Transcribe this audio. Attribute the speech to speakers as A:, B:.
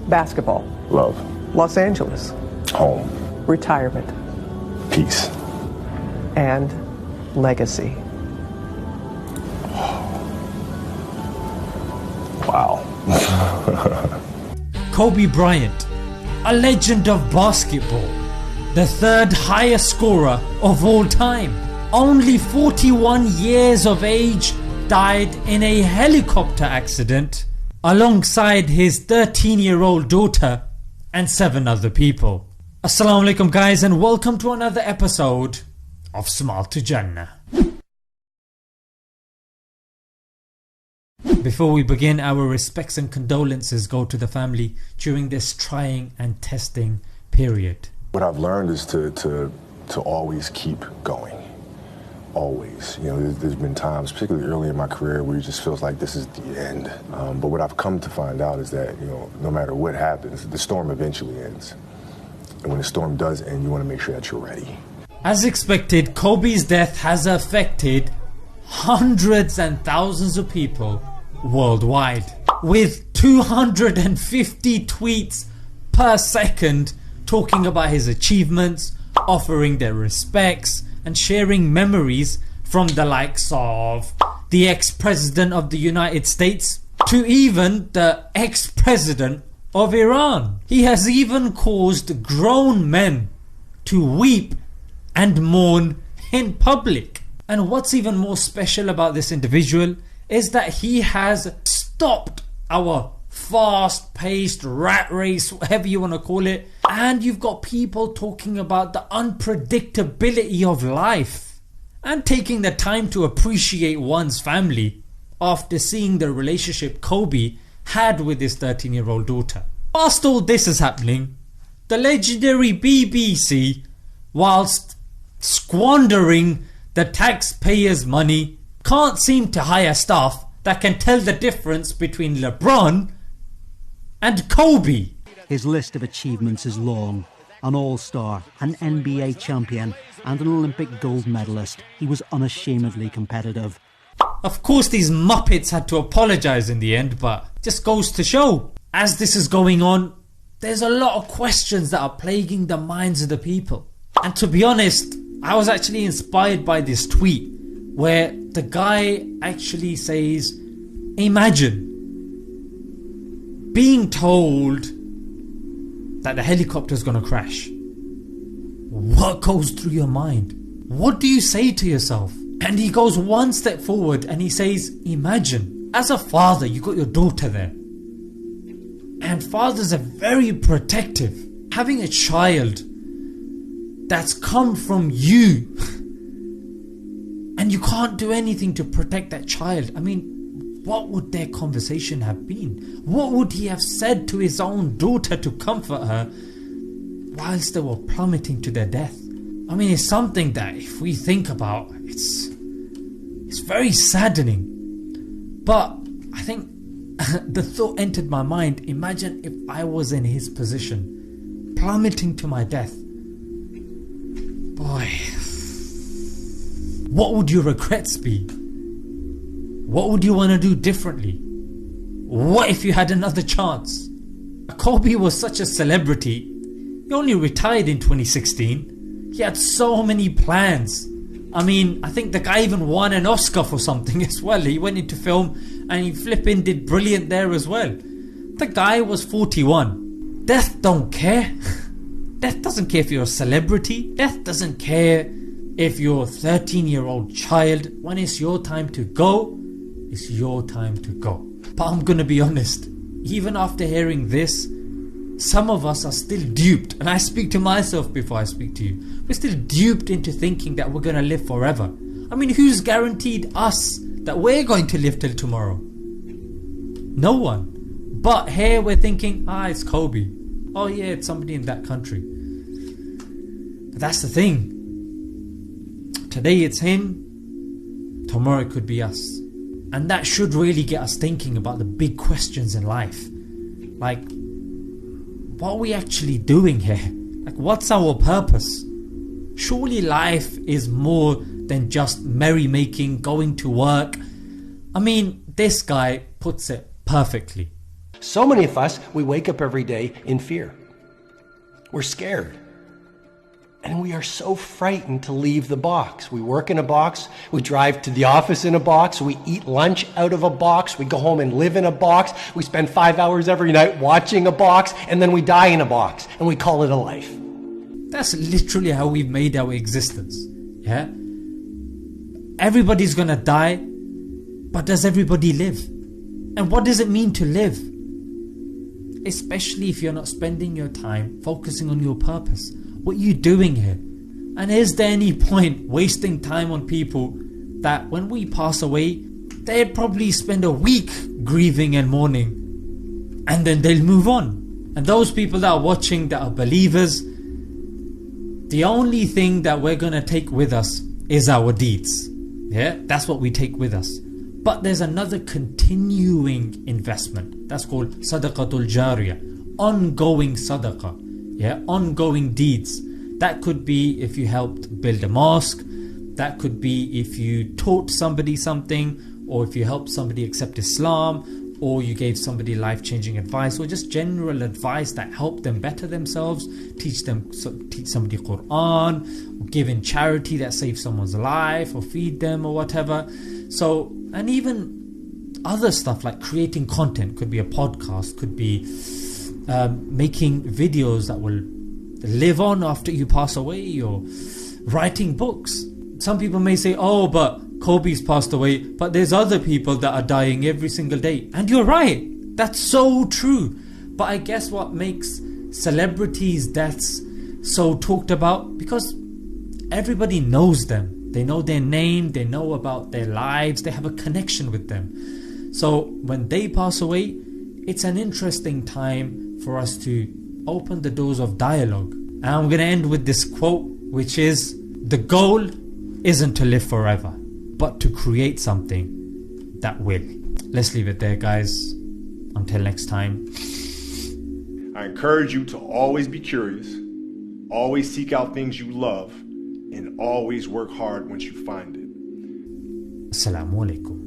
A: Basketball.
B: Love.
A: Los Angeles.
B: Home.
A: Retirement.
B: Peace.
A: And legacy.
B: Wow.
C: Kobe Bryant, a legend of basketball, the third highest scorer of all time, only 41 years of age, died in a helicopter accident alongside his 13-year-old daughter and 7 other people. Assalamu alaikum guys, and welcome to another episode of Smile to Jannah. Before we begin, our respects and condolences go to the family during this trying and testing period.
B: What I've learned is to always keep going. Always. You know, there's been times, particularly early in my career, where it just feels like this is the end. But what I've come to find out is that, you know, no matter what happens, the storm eventually ends. And when the storm does end, you want to make sure that you're ready.
C: As expected, Kobe's death has affected hundreds and thousands of people worldwide, with 250 tweets per second talking about his achievements, offering their respects and sharing memories from the likes of the ex-president of the United States to even the ex-president of Iran. He has even caused grown men to weep and mourn in public. And what's even more special about this individual is that he has stopped our fast-paced rat race, whatever you want to call it, and you've got people talking about the unpredictability of life and taking the time to appreciate one's family after seeing the relationship Kobe had with his 13-year-old daughter. Whilst all this is happening, the legendary BBC, whilst squandering the taxpayers' money, can't seem to hire staff that can tell the difference between LeBron and Kobe.
D: His list of achievements is long. An all-star, an NBA champion and an Olympic gold medalist. He was unashamedly competitive.
C: Of course these muppets had to apologise in the end, but just goes to show, as this is going on, there's a lot of questions that are plaguing the minds of the people. And to be honest, I was actually inspired by this tweet where the guy actually says, imagine being told that the helicopter is going to crash. What goes through your mind? What do you say to yourself? And he goes one step forward and he says, imagine, as a father, you got your daughter there. And fathers are very protective. Having a child that's come from you and you can't do anything to protect that child. I mean, what would their conversation have been? What would he have said to his own daughter to comfort her whilst they were plummeting to their death? I mean, it's something that if we think about, it's very saddening. But I think the thought entered my mind, imagine if I was in his position, plummeting to my death. Boy, what would your regrets be? What would you want to do differently? What if you had another chance? Kobe was such a celebrity. He only retired in 2016. He had so many plans. I mean, I think the guy even won an Oscar for something as well. He went into film and he flipping did brilliant there as well. The guy was 41. Death don't care. Death doesn't care if you're a celebrity. Death doesn't care if you're a 13-year-old child. When it's your time to go, it's your time to go. But I'm gonna be honest, even after hearing this, some of us are still duped, and I speak to myself before I speak to you. We're still duped into thinking that we're gonna live forever. I mean, who's guaranteed us that we're going to live till tomorrow? No one. But here we're thinking, it's Kobe. Oh yeah, it's somebody in that country. But that's the thing. Today it's him, tomorrow it could be us. And that should really get us thinking about the big questions in life. Like, what are we actually doing here? Like, what's our purpose? Surely life is more than just merrymaking, going to work. I mean, this guy puts it perfectly.
E: So many of us, we wake up every day in fear. We're scared. And we are so frightened to leave the box. We work in a box. We drive to the office in a box. We eat lunch out of a box. We go home and live in a box. We spend 5 hours every night watching a box. And then we die in a box. And we call it a life.
C: That's literally how we've made our existence. Yeah? Everybody's gonna die. But does everybody live? And what does it mean to live? Especially if you're not spending your time focusing on your purpose. What are you doing here? And is there any point wasting time on people that when we pass away, they'd probably spend a week grieving and mourning, and then they'll move on? And those people that are watching, that are believers, the only thing that we're going to take with us is our deeds. Yeah, that's what we take with us. But there's another continuing investment. That's called sadaqatul jariyah, ongoing sadaqah. Yeah, ongoing deeds. That could be if you helped build a mosque. That could be if you taught somebody something, or if you helped somebody accept Islam, or you gave somebody life-changing advice, or just general advice that helped them better themselves. Teach somebody Quran, or give in charity that saves someone's life, or feed them, or whatever. So, and even other stuff like creating content. Could be a podcast, could be making videos that will live on after you pass away, or writing books. Some people may say, oh, but Kobe's passed away, but there's other people that are dying every single day. And you're right, that's so true. But I guess what makes celebrities' deaths so talked about, because everybody knows them. They know their name, they know about their lives, they have a connection with them. So when they pass away, it's an interesting time for us to open the doors of dialogue. And I'm going to end with this quote, which is, the goal isn't to live forever, but to create something that will. Let's leave it there, guys. Until next time.
F: I encourage you to always be curious, always seek out things you love, and always work hard once you find it.
C: Assalamu alaikum.